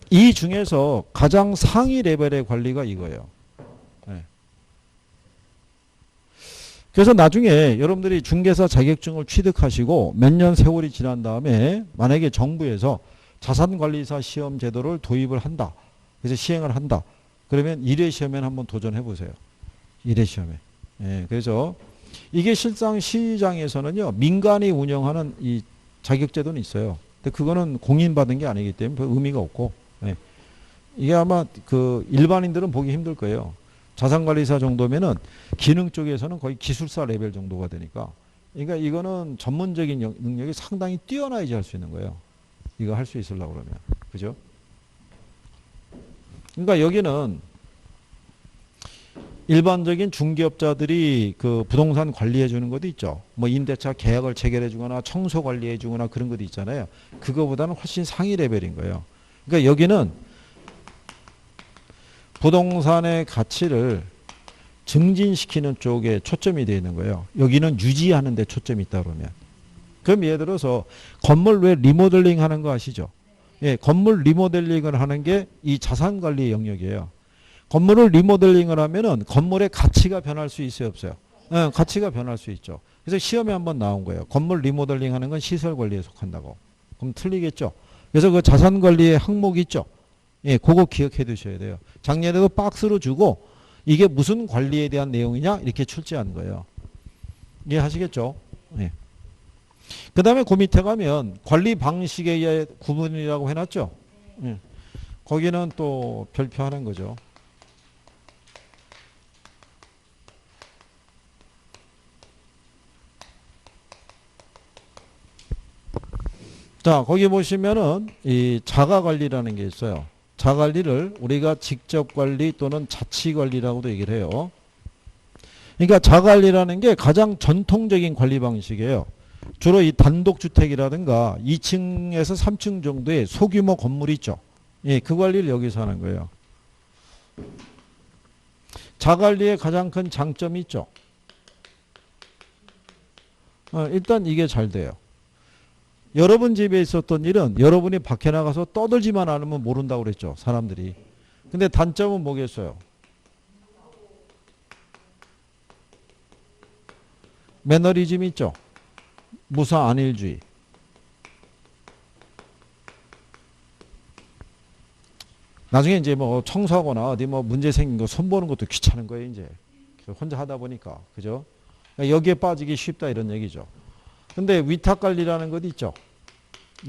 이 중에서 가장 상위 레벨의 관리가 이거예요. 네. 그래서 나중에 여러분들이 중개사 자격증을 취득하시고 몇 년 세월이 지난 다음에 만약에 정부에서 자산관리사 시험 제도를 도입을 한다. 그래서 시행을 한다. 그러면 1회 시험에 한번 도전해 보세요. 1회 시험에. 예, 그래서 이게 실상 시장에서는요, 민간이 운영하는 이 자격제도는 있어요. 근데 그거는 공인받은 게 아니기 때문에 별 의미가 없고, 예. 이게 아마 그 일반인들은 보기 힘들 거예요. 자산관리사 정도면은 기능 쪽에서는 거의 기술사 레벨 정도가 되니까. 그러니까 이거는 전문적인 능력이 상당히 뛰어나야지 할 수 있는 거예요. 이거 할 수 있으려고 그러면. 그죠? 그러니까 여기는 일반적인 중개업자들이 그 부동산 관리해 주는 것도 있죠. 뭐 임대차 계약을 체결해 주거나 청소 관리해 주거나 그런 것도 있잖아요. 그거보다는 훨씬 상위 레벨인 거예요. 그러니까 여기는 부동산의 가치를 증진시키는 쪽에 초점이 되어 있는 거예요. 여기는 유지하는 데 초점이 있다 그러면. 그럼 예를 들어서 건물 왜 리모델링 하는 거 아시죠? 예, 건물 리모델링을 하는 게 이 자산관리 영역이에요. 건물을 리모델링을 하면은 건물의 가치가 변할 수 있어요, 없어요? 예, 가치가 변할 수 있죠. 그래서 시험에 한번 나온 거예요. 건물 리모델링 하는 건 시설관리에 속한다고. 그럼 틀리겠죠? 그래서 그 자산관리의 항목이 있죠? 예, 그거 기억해 두셔야 돼요. 작년에도 박스로 주고 이게 무슨 관리에 대한 내용이냐? 이렇게 출제한 거예요. 이해하시겠죠? 예. 그 다음에 그 밑에 가면 관리 방식에 의해 구분이라고 해놨죠. 예. 거기는 또 별표하는 거죠. 자, 거기 보시면은 이 자가관리라는 게 있어요. 자가관리를 우리가 직접관리 또는 자치관리라고도 얘기를 해요. 그러니까 자가관리라는 게 가장 전통적인 관리 방식이에요. 주로 이 단독주택이라든가 2층에서 3층 정도의 소규모 건물이 있죠. 예, 그 관리를 여기서 하는 거예요. 자가관리의 가장 큰 장점이 있죠. 일단 이게 잘 돼요. 여러분 집에 있었던 일은 여러분이 밖에 나가서 떠들지만 않으면 모른다고 그랬죠. 사람들이. 근데 단점은 뭐겠어요? 매너리즘이 있죠. 무사 안일주의. 나중에 이제 뭐 청소하거나 어디 뭐 문제 생긴 거 손보는 것도 귀찮은 거예요, 이제. 혼자 하다 보니까. 그죠? 여기에 빠지기 쉽다 이런 얘기죠. 근데 위탁관리라는 것 있죠.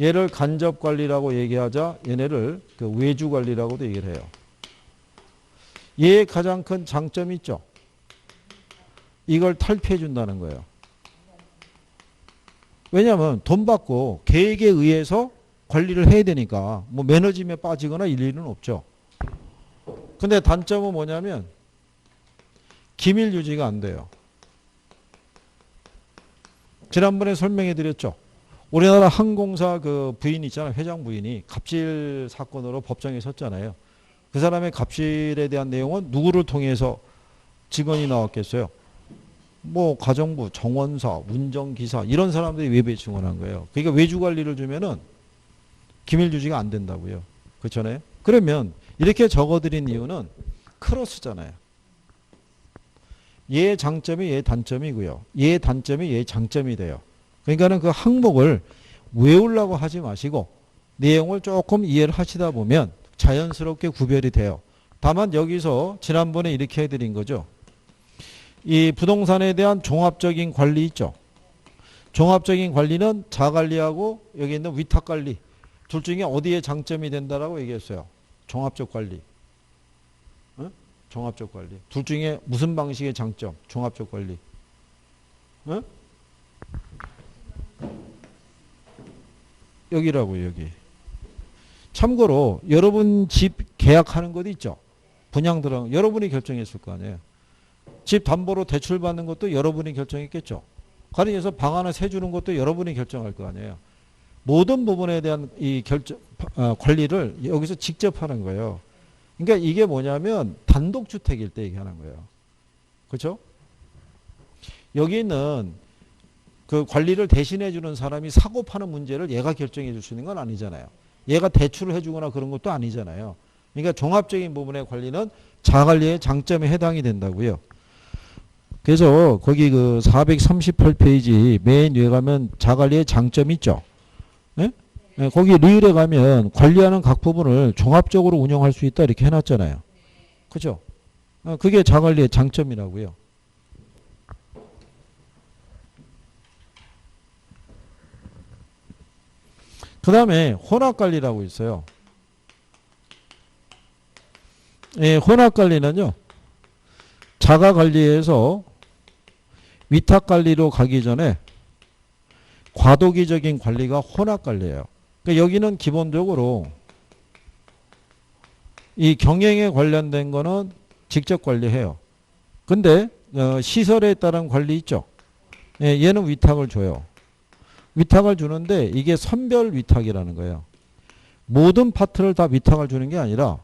얘를 간접관리라고 얘기하자 얘네를 그 외주관리라고도 얘기를 해요. 얘의 가장 큰 장점이 있죠. 이걸 탈피해 준다는 거예요. 왜냐하면 돈 받고 계획에 의해서 관리를 해야 되니까 뭐 매너짐에 빠지거나 일일은 없죠. 근데 단점은 뭐냐면 기밀 유지가 안 돼요. 지난번에 설명해 드렸죠. 우리나라 항공사 그 부인 있잖아요. 회장 부인이 갑질 사건으로 법정에 섰잖아요. 그 사람의 갑질에 대한 내용은 누구를 통해서 직원이 나왔겠어요? 뭐 가정부, 정원사, 운전기사 이런 사람들이 외부에 증언한 거예요. 그러니까 외주 관리를 주면은 기밀 유지가 안 된다고요. 그렇잖아요. 그러면 이렇게 적어드린 이유는 크로스잖아요. 얘의 장점이 얘의 단점이고요. 얘의 단점이 얘의 장점이 돼요. 그러니까는 그 항목을 외우려고 하지 마시고 내용을 조금 이해를 하시다 보면 자연스럽게 구별이 돼요. 다만 여기서 지난번에 이렇게 해드린 거죠. 이 부동산에 대한 종합적인 관리 있죠. 종합적인 관리는 자관리하고 여기 있는 위탁관리 둘 중에 어디에 장점이 된다라고 얘기했어요. 종합적 관리. 어? 종합적 관리. 둘 중에 무슨 방식의 장점? 종합적 관리. 어? 여기라고요, 여기. 참고로 여러분 집 계약하는 것 있죠. 분양 들어간 여러분이 결정했을 거 아니에요. 집 담보로 대출 받는 것도 여러분이 결정했겠죠. 가령해서 방 하나 세주는 것도 여러분이 결정할 거 아니에요. 모든 부분에 대한 이 관리를 여기서 직접 하는 거예요. 그러니까 이게 뭐냐면 단독주택일 때 얘기하는 거예요. 그렇죠? 여기 있는 그 관리를 대신해 주는 사람이 사고 파는 문제를 얘가 결정해 줄 수 있는 건 아니잖아요. 얘가 대출을 해주거나 그런 것도 아니잖아요. 그러니까 종합적인 부분의 관리는 자관리의 장점에 해당이 된다고요. 그래서 거기 그 438페이지 맨 위에 가면 자관리의 장점이 있죠. 네? 네, 거기 리을에 가면 관리하는 각 부분을 종합적으로 운영할 수 있다 이렇게 해놨잖아요. 그죠? 그게 자관리의 장점이라고요. 그 다음에 혼합관리라고 있어요. 예, 혼합관리는요. 자가관리에서 위탁관리로 가기 전에 과도기적인 관리가 혼합관리예요. 그러니까 여기는 기본적으로 이 경영에 관련된 거는 직접 관리해요. 근데 시설에 따른 관리 있죠. 예, 얘는 위탁을 줘요. 위탁을 주는데 이게 선별 위탁이라는 거예요. 모든 파트를 다 위탁을 주는 게 아니라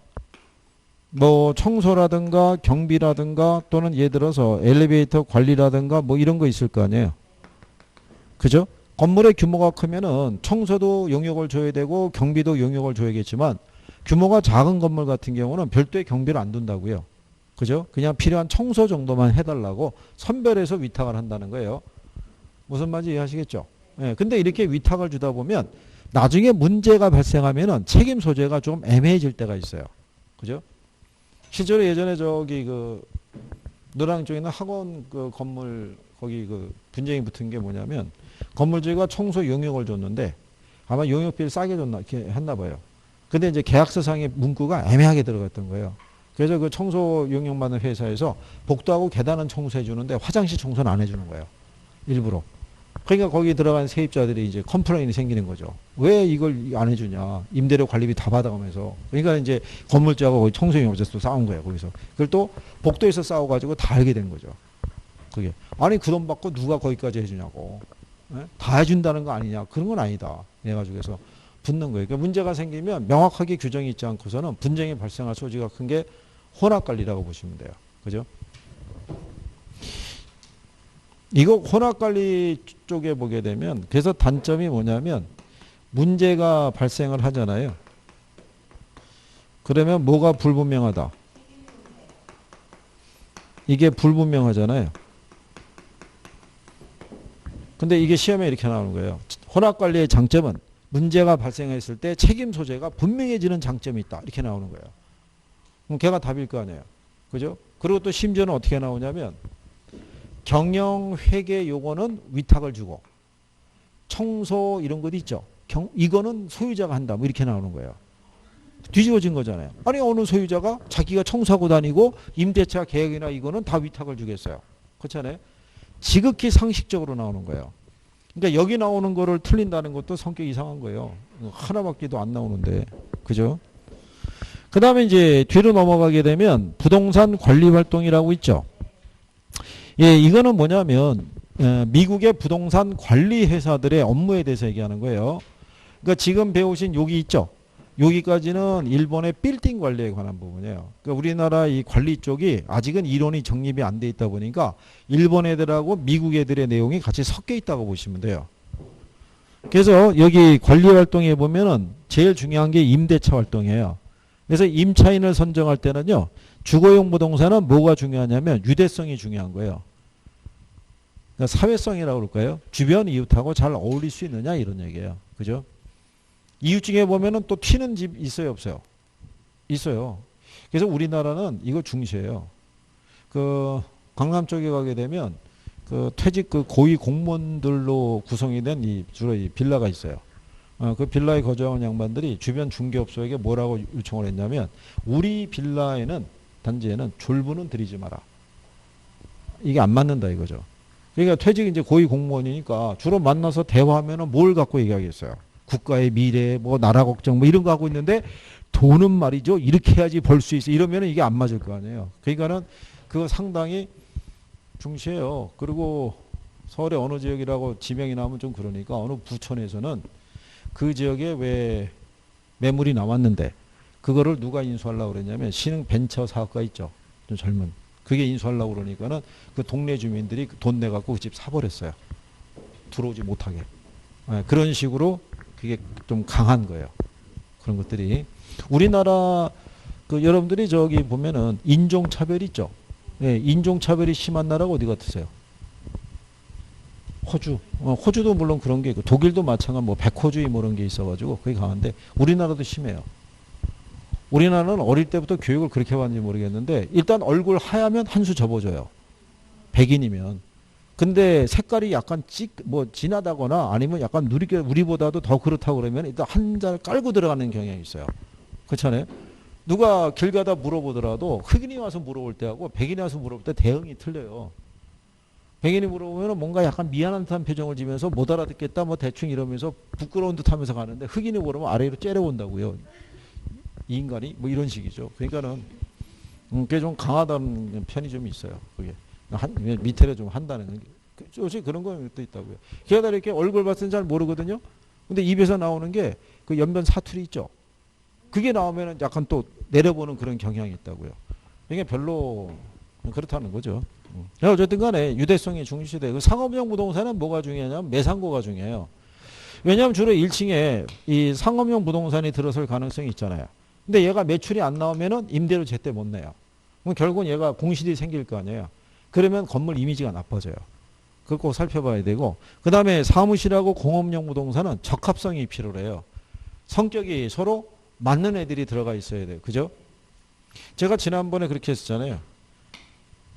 뭐 청소라든가 경비라든가 또는 예를 들어서 엘리베이터 관리라든가 뭐 이런 거 있을 거 아니에요. 그죠? 건물의 규모가 크면은 청소도 용역을 줘야 되고 경비도 용역을 줘야겠지만 규모가 작은 건물 같은 경우는 별도의 경비를 안 둔다고요. 그죠? 그냥 필요한 청소 정도만 해달라고 선별해서 위탁을 한다는 거예요. 무슨 말인지 이해하시겠죠? 예, 근데 이렇게 위탁을 주다 보면 나중에 문제가 발생하면은 책임 소재가 좀 애매해질 때가 있어요. 그죠? 실제로 예전에 저기 그 노랑 쪽에 있는 학원 그 건물 거기 그 분쟁이 붙은 게 뭐냐면 건물주가 청소 용역을 줬는데 아마 용역비를 싸게 줬나 이렇게 했나 봐요. 근데 이제 계약서상의 문구가 애매하게 들어갔던 거예요. 그래서 그 청소 용역 받는 회사에서 복도하고 계단은 청소해 주는데 화장실 청소는 안 해주는 거예요. 일부러. 그러니까 거기 들어간 세입자들이 이제 컴플레인이 생기는 거죠. 왜 이걸 안 해주냐. 임대료 관리비 다 받아가면서. 그러니까 이제 건물주하고 거기 청소용역에서 또 싸운 거예요. 거기서. 그걸 또 복도에서 싸워가지고 다 알게 된 거죠. 그게. 아니 그 돈 받고 누가 거기까지 해주냐고. 네? 다 해준다는 거 아니냐. 그런 건 아니다. 해가지고 해서 붙는 거예요. 그러니까 문제가 생기면 명확하게 규정이 있지 않고서는 분쟁이 발생할 소지가 큰 게 혼합관리라고 보시면 돼요. 그죠? 이거 혼합관리 쪽에 보게 되면 그래서 단점이 뭐냐면 문제가 발생을 하잖아요. 그러면 뭐가 불분명하다. 이게 불분명하잖아요. 근데 이게 시험에 이렇게 나오는 거예요. 혼합관리의 장점은 문제가 발생했을 때 책임 소재가 분명해지는 장점이 있다. 이렇게 나오는 거예요. 그럼 걔가 답일 거 아니에요. 그죠? 그리고 또 심지어는 어떻게 나오냐면 경영회계 요거는 위탁을 주고 청소 이런 것 있죠. 이거는 소유자가 한다. 뭐 이렇게 나오는 거예요. 뒤집어진 거잖아요. 아니 어느 소유자가 자기가 청소하고 다니고 임대차 계약이나 이거는 다 위탁을 주겠어요. 그렇잖아요. 지극히 상식적으로 나오는 거예요. 그러니까 여기 나오는 거를 틀린다는 것도 성격이 이상한 거예요. 하나밖에도 안 나오는데. 그죠? 그 다음에 이제 뒤로 넘어가게 되면 부동산 관리 활동이라고 있죠. 예, 이거는 뭐냐면, 미국의 부동산 관리 회사들의 업무에 대해서 얘기하는 거예요. 그러니까 지금 배우신 여기 있죠. 여기까지는 일본의 빌딩 관리에 관한 부분이에요. 그러니까 우리나라 이 관리 쪽이 아직은 이론이 정립이 안 돼 있다 보니까 일본 애들하고 미국 애들의 내용이 같이 섞여 있다고 보시면 돼요. 그래서 여기 관리 활동에 보면은 제일 중요한 게 임대차 활동이에요. 그래서 임차인을 선정할 때는요, 주거용 부동산은 뭐가 중요하냐면 유대성이 중요한 거예요. 그러니까 사회성이라고 그럴까요? 주변 이웃하고 잘 어울릴 수 있느냐 이런 얘기예요. 그죠? 이웃 중에 보면은 또 튀는 집 있어요, 없어요? 있어요. 그래서 우리나라는 이거 중시해요. 그 강남 쪽에 가게 되면 그 퇴직 그 고위 공무원들로 구성이 된 주로 이 빌라가 있어요. 그 빌라에 거주하는 양반들이 주변 중개업소에게 뭐라고 요청을 했냐면 우리 빌라에는 단지에는 졸부는 들이지 마라. 이게 안 맞는다 이거죠. 그러니까 퇴직 이제 고위 공무원이니까 주로 만나서 대화하면은 뭘 갖고 얘기하겠어요. 국가의 미래, 뭐 나라 걱정, 뭐 이런 거 하고 있는데 돈은 말이죠. 이렇게 해야지 벌 수 있어. 이러면은 이게 안 맞을 거 아니에요. 그러니까는 그거 상당히 중시해요. 그리고 서울의 어느 지역이라고 지명이 나오면 좀 그러니까 어느 부천에서는 그 지역에 왜 매물이 나왔는데 그거를 누가 인수하려고 그랬냐면 신흥 벤처 사업가 있죠. 좀 젊은. 그게 인수하려고 그러니까는 그 동네 주민들이 돈 내갖고 그 집 사버렸어요. 들어오지 못하게. 그런 식으로 그게 좀 강한 거예요. 그런 것들이. 우리나라 그 여러분들이 저기 보면은 인종차별 있죠. 예, 인종차별이 심한 나라가 어디 같으세요? 호주. 호주도 물론 그런 게 있고 독일도 마찬가지 뭐 백호주의 뭐 이런 게 있어가지고 그게 강한데 우리나라도 심해요. 우리나라는 어릴 때부터 교육을 그렇게 받는지 모르겠는데 일단 얼굴 하얗면 한 수 접어줘요. 백인이면. 근데 색깔이 약간 진하다거나 아니면 약간 우리보다도 더 그렇다고 그러면 일단 한 잔을 깔고 들어가는 경향이 있어요. 그렇잖아요. 누가 길 가다 물어보더라도 흑인이 와서 물어볼 때하고 백인이 와서 물어볼 때 대응이 틀려요. 백인이 물어보면 뭔가 약간 미안한 듯한 표정을 지면서 못 알아듣겠다 뭐 대충 이러면서 부끄러운 듯 하면서 가는데 흑인이 물으면 아래로 째려본다고요. 이 인간이 뭐 이런 식이죠. 그러니까는 그게 좀 강하다는 편이 좀 있어요. 그게. 밑에를 좀 한다는 솔직히 그런 것도 있다고요. 게다가 이렇게 얼굴 봤을 땐 잘 모르거든요. 근데 입에서 나오는 게 그 연변 사투리 있죠. 그게 나오면 약간 또 내려보는 그런 경향이 있다고요. 이게 별로 그렇다는 거죠. 어쨌든 간에 유대성이 중시돼. 그 상업용 부동산은 뭐가 중요하냐면 매상고가 중요해요. 왜냐하면 주로 1층에 이 상업용 부동산이 들어설 가능성이 있잖아요. 근데 얘가 매출이 안 나오면은 임대료 제때 못 내요. 그럼 결국은 얘가 공실이 생길 거 아니에요. 그러면 건물 이미지가 나빠져요. 그걸 꼭 살펴봐야 되고 그 다음에 사무실하고 공업용 부동산은 적합성이 필요해요. 성격이 서로 맞는 애들이 들어가 있어야 돼요. 그죠? 제가 지난번에 그렇게 했었잖아요.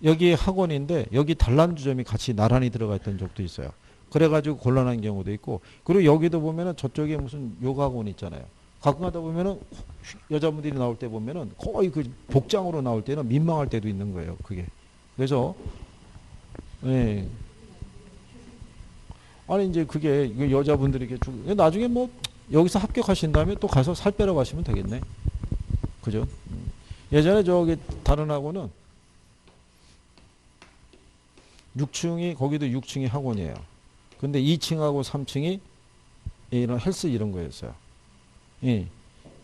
여기 학원인데 여기 단란주점이 같이 나란히 들어가 있던 적도 있어요. 그래가지고 곤란한 경우도 있고 그리고 여기도 보면은 저쪽에 무슨 요가 학원 있잖아요. 가끔 가다 보면은 여자분들이 나올 때 보면은 거의 그 복장으로 나올 때는 민망할 때도 있는 거예요. 그게. 그래서 예. 아니 이제 그게 여자분들이 이렇게 나중에 뭐 여기서 합격하신 다음에 또 가서 살 빼러 가시면 되겠네. 그죠? 예전에 저기 다른 학원은 6층이 거기도 6층이 학원이에요. 근데 2층하고 3층이 이런 헬스 이런 거였어요. 예.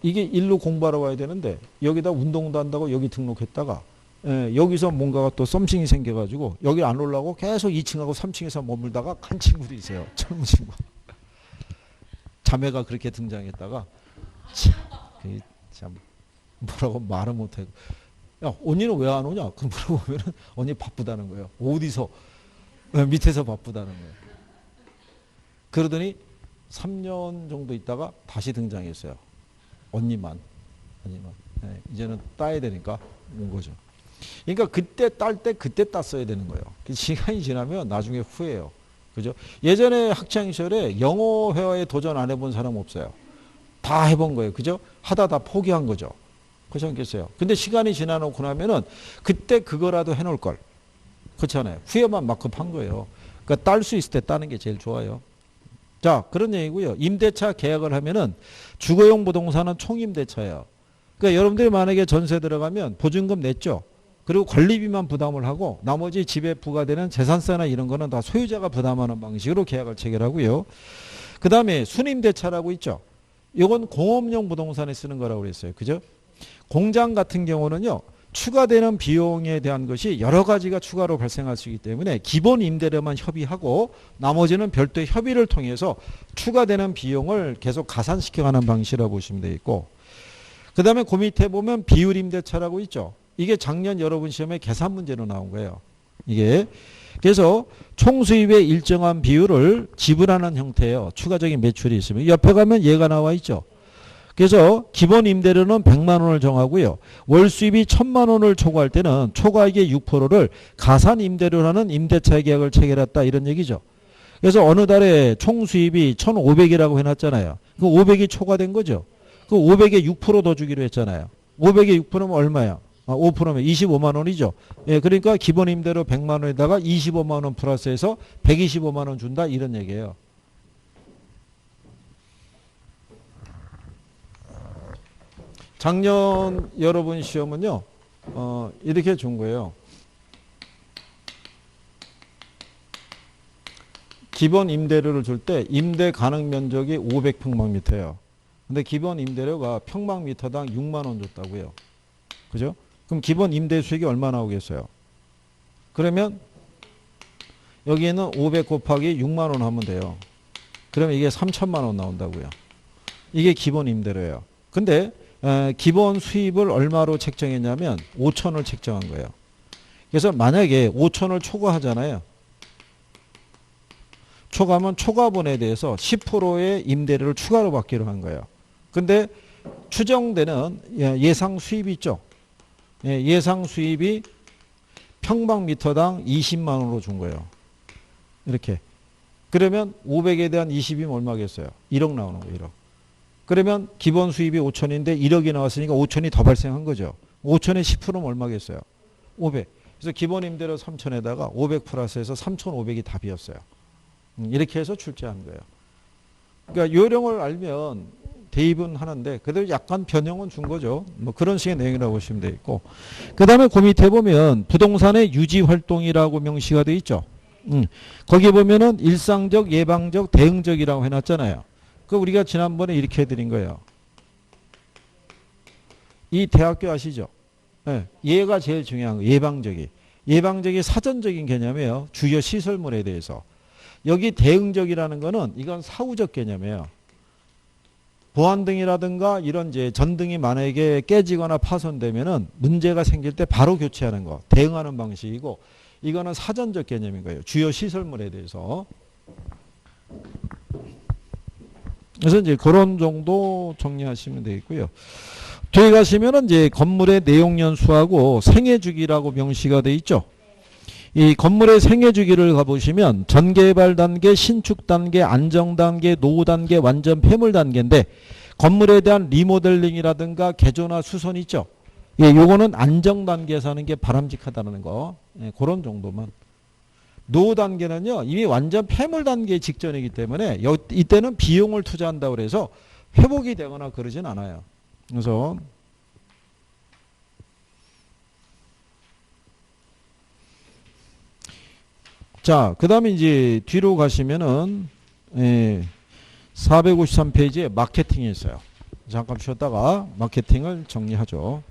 이게 일로 공부하러 와야 되는데 여기다 운동도 한다고 여기 등록했다가 여기서 뭔가가 또 썸씽이 생겨가지고 여기 안 올라오고 계속 2층하고 3층에서 머물다가 간 친구도 있어요. 젊은 친구. 자매가 그렇게 등장했다가 참 뭐라고 말을 못하고 야 언니는 왜 안 오냐? 그 물어보면 언니 바쁘다는 거예요. 어디서? 밑에서 바쁘다는 거예요. 그러더니 3년 정도 있다가 다시 등장했어요. 언니만. 네, 이제는 따야 되니까 온 거죠. 그러니까 그때 딸 때 그때 땄어야 되는 거예요. 시간이 지나면 나중에 후회해요. 그죠? 예전에 학창 시절에 영어 회화에 도전 안 해본 사람 없어요. 다 해본 거예요. 그죠? 하다 다 포기한 거죠. 그렇지 않겠어요? 근데 시간이 지나놓고 나면은 그때 그거라도 해놓을 걸. 그렇잖아요. 후회만 막 급한 거예요. 그러니까 딸 수 있을 때 따는 게 제일 좋아요. 자, 그런 얘기고요. 임대차 계약을 하면은 주거용 부동산은 총임대차예요. 그러니까 여러분들이 만약에 전세 들어가면 보증금 냈죠. 그리고 관리비만 부담을 하고 나머지 집에 부과되는 재산세나 이런 거는 다 소유자가 부담하는 방식으로 계약을 체결하고요. 그 다음에 순임대차라고 있죠. 이건 공업용 부동산에 쓰는 거라고 그랬어요. 그죠? 공장 같은 경우는요. 추가되는 비용에 대한 것이 여러 가지가 추가로 발생할 수 있기 때문에 기본 임대료만 협의하고 나머지는 별도의 협의를 통해서 추가되는 비용을 계속 가산시켜가는 방식이라고 보시면 되겠고, 그 다음에 그 밑에 보면 비율임대차라고 있죠. 이게 작년 여러분 시험에 계산 문제로 나온 거예요. 이게 그래서 총수입의 일정한 비율을 지불하는 형태예요. 추가적인 매출이 있으면. 옆에 가면 얘가 나와 있죠. 그래서 기본 임대료는 100만 원을 정하고요. 월 수입이 1000만 원을 초과할 때는 초과액의 6%를 가산 임대료라는 임대차 계약을 체결했다 이런 얘기죠. 그래서 어느 달에 총 수입이 1,500이라고 해놨잖아요. 그 500이 초과된 거죠. 그 500에 6%더 주기로 했잖아요. 500에 6%면 얼마야? 5%면 25만 원이죠. 예, 그러니까 기본 임대료 100만 원에다가 25만 원 플러스해서 125만 원 준다 이런 얘기예요. 작년 여러분 시험은요. 이렇게 준 거예요. 기본 임대료를 줄 때 임대 가능 면적이 500평방미터예요. 근데 기본 임대료가 평방미터당 6만 원 줬다고요. 그죠? 그럼 기본 임대 수익이 얼마 나오겠어요? 그러면 여기에는 500 곱하기 6만 원 하면 돼요. 그러면 이게 3천만 원 나온다고요. 이게 기본 임대료예요. 근데 기본 수입을 얼마로 책정했냐면 5천을 책정한 거예요. 그래서 만약에 5천을 초과하잖아요. 초과하면 초과분에 대해서 10%의 임대료를 추가로 받기로 한 거예요. 근데 추정되는 예상 수입이 있죠. 예상 수입이 평방미터당 20만 원으로 준 거예요. 이렇게. 그러면 500에 대한 20이면 얼마겠어요? 1억 나오는 거예요. 1억. 그러면 기본 수입이 5천인데 1억이 나왔으니까 5천이 더 발생한 거죠. 5천에 10%면 얼마겠어요? 500. 그래서 기본 임대료 3천에다가 500 플러스해서 3,500이 답이었어요. 이렇게 해서 출제한 거예요. 그러니까 요령을 알면 대입은 하는데 그래도 약간 변형은 준 거죠. 뭐 그런 식의 내용이라고 보시면 되겠고, 그 다음에 그 밑에 보면 부동산의 유지 활동이라고 명시가 되어 있죠. 거기 보면은 일상적, 예방적, 대응적이라고 해놨잖아요. 그 우리가 지난번에 이렇게 해드린 거예요. 이 대학교 아시죠? 네, 얘가 제일 중요한 거예요. 예방적이. 예방적이 사전적인 개념이에요. 주요 시설물에 대해서. 여기 대응적이라는 거는 이건 사후적 개념이에요. 보안등이라든가 이런 이제 전등이 만약에 깨지거나 파손되면은 문제가 생길 때 바로 교체하는 거, 대응하는 방식이고, 이거는 사전적 개념인 거예요. 주요 시설물에 대해서. 그래서 이제 그런 정도 정리하시면 되겠고요. 뒤에 가시면은 이제 건물의 내용 연수하고 생애 주기라고 명시가 돼 있죠. 이 건물의 생애 주기를 가보시면 전개발 단계, 신축 단계, 안정 단계, 노후 단계, 완전 폐물 단계인데 건물에 대한 리모델링이라든가 개조나 수선 있죠. 예, 요거는 안정 단계에서 하는 게 바람직하다는 거. 예, 그런 정도만. 노후 단계는요, 이미 완전 폐물 단계 직전이기 때문에 이때는 비용을 투자한다고 그래서 회복이 되거나 그러진 않아요. 그래서 자, 그 다음에 이제 뒤로 가시면은 453페이지에 마케팅이 있어요. 잠깐 쉬었다가 마케팅을 정리하죠.